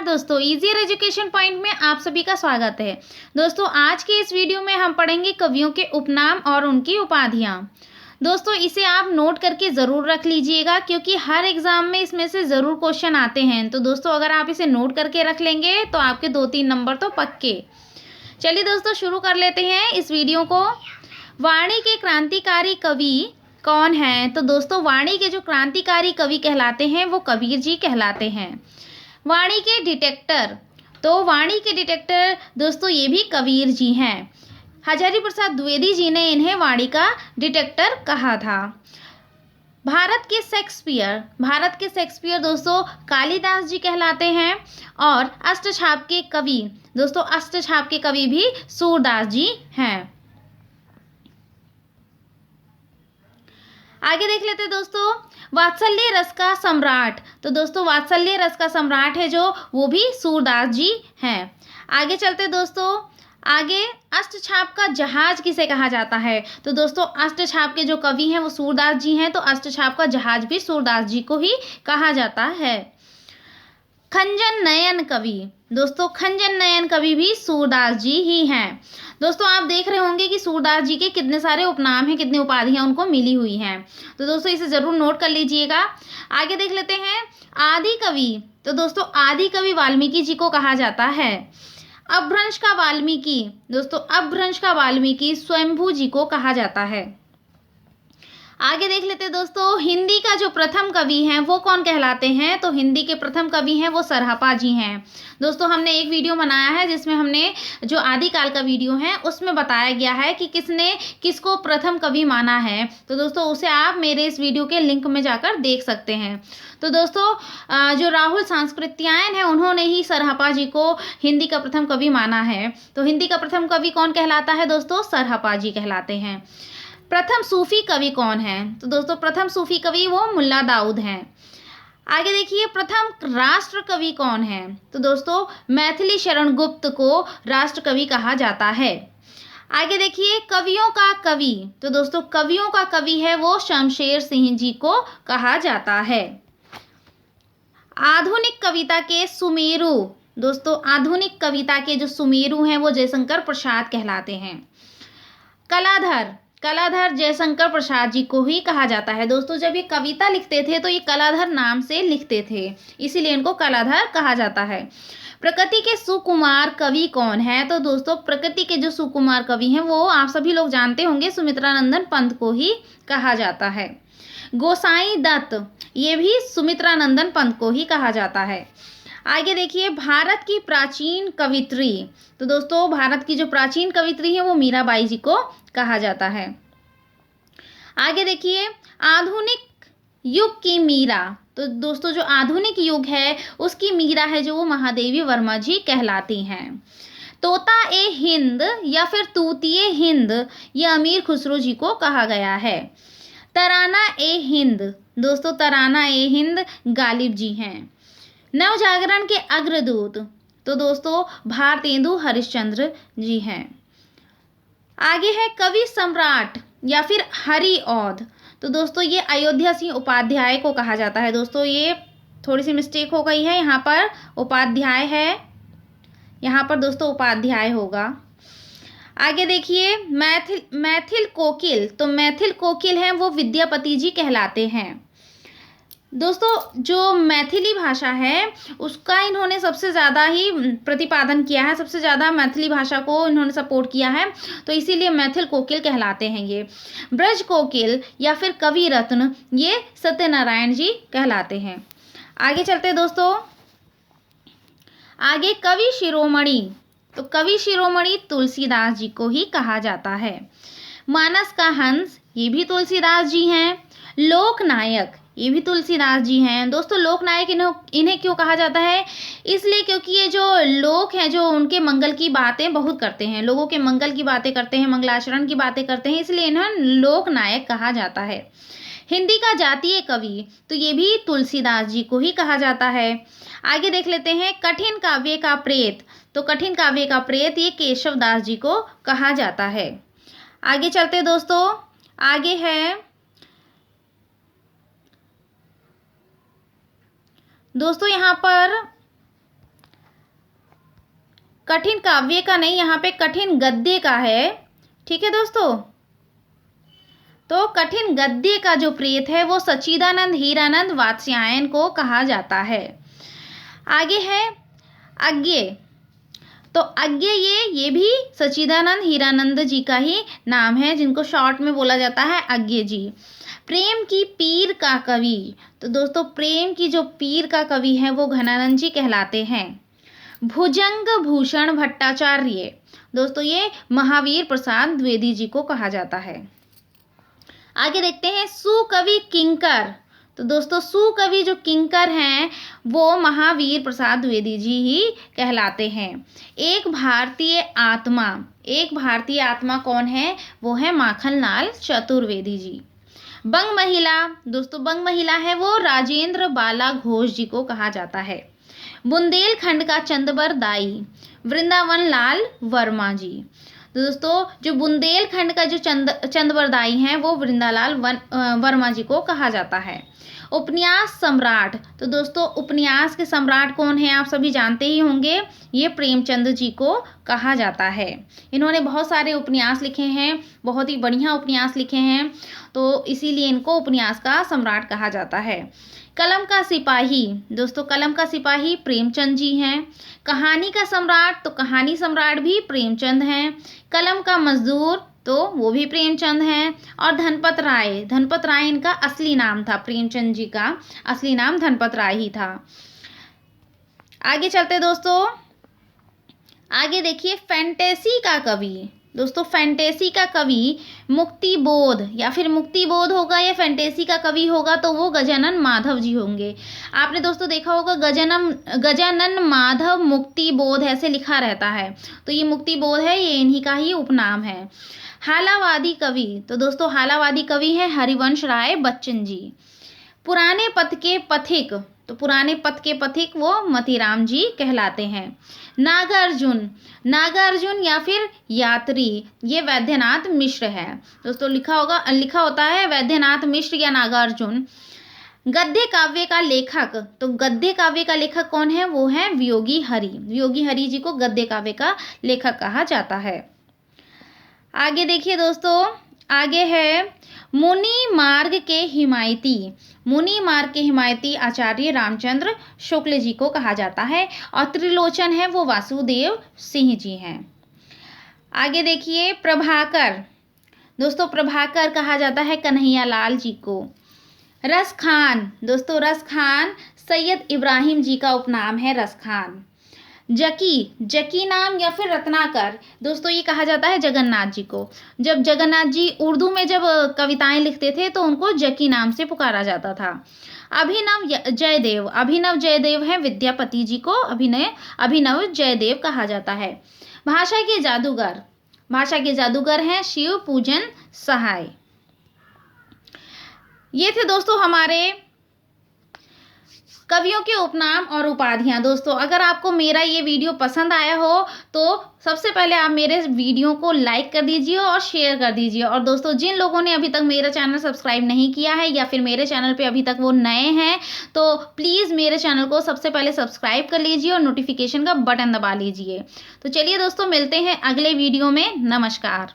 नमस्कार दोस्तों, easier education point में आप सभी का स्वागत है। दोस्तों आज के इस वीडियो में हम पढ़ेंगे कवियों के उपनाम और उनकी उपाधियां। दोस्तों इसे आप नोट करके ज़रूर रख लीजिएगा क्योंकि हर एग्जाम में इसमें से ज़रूर क्वेश्चन आते हैं। तो दोस्तों अगर आप इसे नोट करके रख लेंगे तो आपके 2-3 नंबर तो पक्के। चलिए दोस्तों शुरू कर लेते हैं इस वीडियो को। वाणी के क्रांतिकारी कवि कौन हैं? तो दोस्तों वाणी के जो क्रांतिकारी कवि कहलाते हैं वो कबीर जी कहलाते हैं। वाणी के डिटेक्टर, तो वाणी के डिटेक्टर दोस्तों ये भी कबीर जी हैं। हजारी प्रसाद द्विवेदी जी ने इन्हें वाणी का डिटेक्टर कहा था। भारत के शेक्सपियर दोस्तों कालिदास जी कहलाते हैं। और अष्टछाप के कवि दोस्तों, अष्टछाप के कवि भी सूरदास जी हैं। आगे देख लेते दोस्तों, वात्सल्य रस का सम्राट, तो दोस्तों वात्सल्य रस का सम्राट है जो वो भी सूरदास जी हैं। आगे चलते दोस्तों, आगे अष्टछाप का जहाज किसे कहा जाता है? तो दोस्तों अष्टछाप के जो कवि हैं वो सूरदास जी हैं, तो अष्टछाप का जहाज भी सूरदास जी को ही कहा जाता है। खंजन नयन कवि, दोस्तों खंजन नयन कवि भी सूरदास जी ही हैं। दोस्तों आप देख रहे होंगे कि सूरदास जी के कितने सारे उपनाम हैं, कितनी उपाधियां उनको मिली हुई हैं। तो दोस्तों इसे जरूर नोट कर लीजिएगा। आगे देख लेते हैं आदि कवि, तो दोस्तों आदि कवि वाल्मीकि जी को कहा जाता है। अपभ्रंश का वाल्मीकि, दोस्तों अपभ्रंश का वाल्मीकि स्वयंभू जी को कहा जाता है। आगे देख लेते हैं दोस्तों, हिंदी का जो प्रथम कवि हैं वो कौन कहलाते हैं? तो हिंदी के प्रथम कवि हैं वो सरहपा जी हैं। दोस्तों हमने एक वीडियो बनाया है जिसमें हमने जो आदिकाल का वीडियो है उसमें बताया गया है कि किसने किसको प्रथम कवि माना है। तो दोस्तों उसे आप मेरे इस वीडियो के लिंक में जाकर देख सकते हैं। तो दोस्तों जो राहुल सांस्कृत्यायन है उन्होंने ही सरहपा जी को हिंदी का प्रथम कवि माना है। तो हिंदी का प्रथम कवि कौन कहलाता है दोस्तों? सरहपा जी कहलाते हैं। प्रथम सूफी कवि कौन है? तो दोस्तों प्रथम सूफी कवि वो मुल्ला दाऊद हैं। आगे देखिए प्रथम राष्ट्र कवि कौन है? तो दोस्तों मैथिली शरण गुप्त को राष्ट्र कवि कहा जाता है। आगे देखिए कवियों का कवि, तो दोस्तों कवियों का कवि है वो शमशेर सिंह जी को कहा जाता है। आधुनिक कविता के सुमेरु, दोस्तों आधुनिक कविता के जो सुमेरु हैं वो जयशंकर प्रसाद कहलाते हैं। कलाधर जयशंकर प्रसाद जी को ही कहा जाता है। दोस्तों जब ये कविता लिखते थे तो ये कलाधर नाम से लिखते थे, इसीलिए इनको कलाधर कहा जाता है। प्रकृति के सुकुमार कवि कौन है? तो दोस्तों प्रकृति के जो सुकुमार कवि हैं वो आप सभी लोग जानते होंगे, सुमित्रानंदन पंत को ही कहा जाता है। गोसाई दत्त, ये भी सुमित्रानंदन पंत को ही कहा जाता है। आगे देखिए भारत की प्राचीन कवित्री, तो दोस्तों भारत की जो प्राचीन कवित्री है वो मीराबाई जी को कहा जाता है। आगे देखिए आधुनिक युग की मीरा, तो दोस्तों जो आधुनिक युग है उसकी मीरा है जो वो महादेवी वर्मा जी कहलाती हैं। तोता ए हिंद या फिर तूतिए हिंद, ये अमीर खुसरो जी को कहा गया है। तराना ए हिंद, दोस्तों तराना ए हिंद गालिब जी हैं। नवजागरण के अग्रदूत, तो दोस्तों भारतेंदु हरिश्चंद्र जी हैं। आगे है कवि सम्राट या फिर हरिऔध, तो दोस्तों ये अयोध्या सिंह उपाध्याय को कहा जाता है। दोस्तों ये थोड़ी सी मिस्टेक हो गई है, यहाँ पर उपाध्याय है, यहाँ पर दोस्तों उपाध्याय होगा। आगे देखिए मैथिल कोकिल, तो मैथिल कोकिल हैं वो विद्यापति जी कहलाते हैं। दोस्तों जो मैथिली भाषा है उसका इन्होंने सबसे ज़्यादा ही प्रतिपादन किया है, सबसे ज़्यादा मैथिली भाषा को इन्होंने सपोर्ट किया है, तो इसीलिए मैथिल कोकिल कहलाते हैं ये। ब्रज कोकिल या फिर कवि रत्न, ये सत्यनारायण जी कहलाते हैं। आगे चलते दोस्तों, आगे कवि शिरोमणि, तो कवि शिरोमणि तुलसीदास जी को ही कहा जाता है। मानस का हंस, ये भी तुलसीदास जी हैं। लोकनायक, ये भी तुलसीदास जी हैं। दोस्तों लोकनायक इन्हें क्यों कहा जाता है? इसलिए क्योंकि ये जो लोग हैं जो उनके मंगल की बातें बहुत करते हैं, लोगों के मंगल की बातें करते हैं, मंगलाचरण की बातें करते हैं, इसलिए इन्हें लोकनायक कहा जाता है। हिंदी का जातीय कवि, तो ये भी तुलसीदास जी को ही कहा जाता है। आगे देख लेते हैं कठिन काव्य का प्रेत, तो कठिन काव्य का प्रेत ये केशव दास जी को कहा जाता है। आगे चलते दोस्तों, आगे है दोस्तों यहाँ पर कठिन काव्य का नहीं, यहाँ पे कठिन गद्य का है। ठीक है दोस्तों, तो कठिन गद्य का जो प्रेत है वो सच्चिदानंद हीरानंद वात्स्यायन को कहा जाता है। आगे है अज्ञेय। तो अज्ञेय ये भी सच्चिदानंद हीरानंद जी का ही नाम है, जिनको शॉर्ट में बोला जाता है अज्ञेय जी। प्रेम की पीर का कवि, तो दोस्तों प्रेम की जो पीर का कवि है वो घनानंद जी कहलाते हैं। भुजंग भूषण भट्टाचार्य, दोस्तों ये महावीर प्रसाद द्विवेदी जी को कहा जाता है। आगे देखते हैं सुकवि किंकर। तो दोस्तों सुकवि जो किंकर हैं वो महावीर प्रसाद द्विवेदी जी ही कहलाते हैं। एक भारतीय आत्मा, एक भारतीय आत्मा कौन है, वो है माखनलाल चतुर्वेदी जी। बंग महिला, दोस्तों बंग महिला है वो राजेंद्र बाला घोष जी को कहा जाता है। बुंदेलखंड का चंदबर दाई वृंदावन लाल वर्मा जी। तो दोस्तों जो बुंदेलखंड का जो चंदबरदाई हैं वो वृंदालाल वर्मा जी को कहा जाता है। उपन्यास सम्राट, तो दोस्तों उपन्यास के सम्राट कौन है आप सभी जानते ही होंगे, ये प्रेमचंद जी को कहा जाता है। इन्होंने बहुत सारे उपन्यास लिखे हैं, बहुत ही बढ़िया उपन्यास लिखे हैं, तो इसीलिए इनको उपन्यास का सम्राट कहा जाता है। कलम का सिपाही, दोस्तों कलम का सिपाही प्रेमचंद जी हैं। कहानी का सम्राट, तो कहानी सम्राट भी प्रेमचंद हैं। कलम का मजदूर, तो वो भी प्रेमचंद हैं। और धनपत राय, धनपत राय इनका असली नाम था, प्रेमचंद जी का असली नाम धनपत राय ही था। आगे चलते दोस्तों, आगे देखिए फैंटेसी का कवि। दोस्तों फैंटेसी का कवि मुक्तिबोध, या फिर मुक्तिबोध होगा या फैंटेसी का कवि होगा तो वो गजानन माधव जी होंगे। आपने दोस्तों देखा होगा गजानन माधव मुक्तिबोध ऐसे लिखा रहता है, तो ये मुक्तिबोध है, ये इन्हीं का ही उपनाम है। हालावादी कवि, तो दोस्तों हालावादी कवि है हरिवंश राय बच्चन जी। पुराने पथ के पथिक, तो पुराने पथ के पथिक वो मतीराम जी कहलाते हैं। नागार्जुन, नागार्जुन या फिर यात्री, ये वैद्यनाथ मिश्र है। दोस्तों लिखा होता है वैद्यनाथ मिश्र या नागार्जुन। गद्य काव्य का लेखक, तो गद्य काव्य का लेखक कौन है, वो है वियोगी हरि। वियोगी हरि जी को गद्य काव्य का लेखक कहा जाता है। आगे देखिए दोस्तों, आगे है मुनि मार्ग के हिमायती। मुनि मार्ग के हिमायती आचार्य रामचंद्र शुक्ल जी को कहा जाता है। और त्रिलोचन है वो वासुदेव सिंह जी हैं। आगे देखिए प्रभाकर, दोस्तों प्रभाकर कहा जाता है कन्हैयालाल जी को। रस खान, दोस्तों रस खान सैयद इब्राहिम जी का उपनाम है रस खान। जकी, जकी नाम या फिर रत्नाकर, दोस्तों ये कहा जाता है जगन्नाथ जी को। जब जगन्नाथ जी उर्दू में जब कविताएं लिखते थे तो उनको जकी नाम से पुकारा जाता था। अभिनव जयदेव, अभिनव जयदेव है विद्यापति जी को अभिनव जयदेव कहा जाता है। भाषा के जादूगर, भाषा के जादूगर हैं शिव पूजन सहाय। ये थे दोस्तों हमारे कवियों के उपनाम और उपाधियां। दोस्तों अगर आपको मेरा ये वीडियो पसंद आया हो तो सबसे पहले आप मेरे वीडियो को लाइक कर दीजिए और शेयर कर दीजिए। और दोस्तों जिन लोगों ने अभी तक मेरा चैनल सब्सक्राइब नहीं किया है या फिर मेरे चैनल पे अभी तक वो नए हैं तो प्लीज़ मेरे चैनल को सबसे पहले सब्सक्राइब कर लीजिए और नोटिफिकेशन का बटन दबा लीजिए। तो चलिए दोस्तों मिलते हैं अगले वीडियो में। नमस्कार।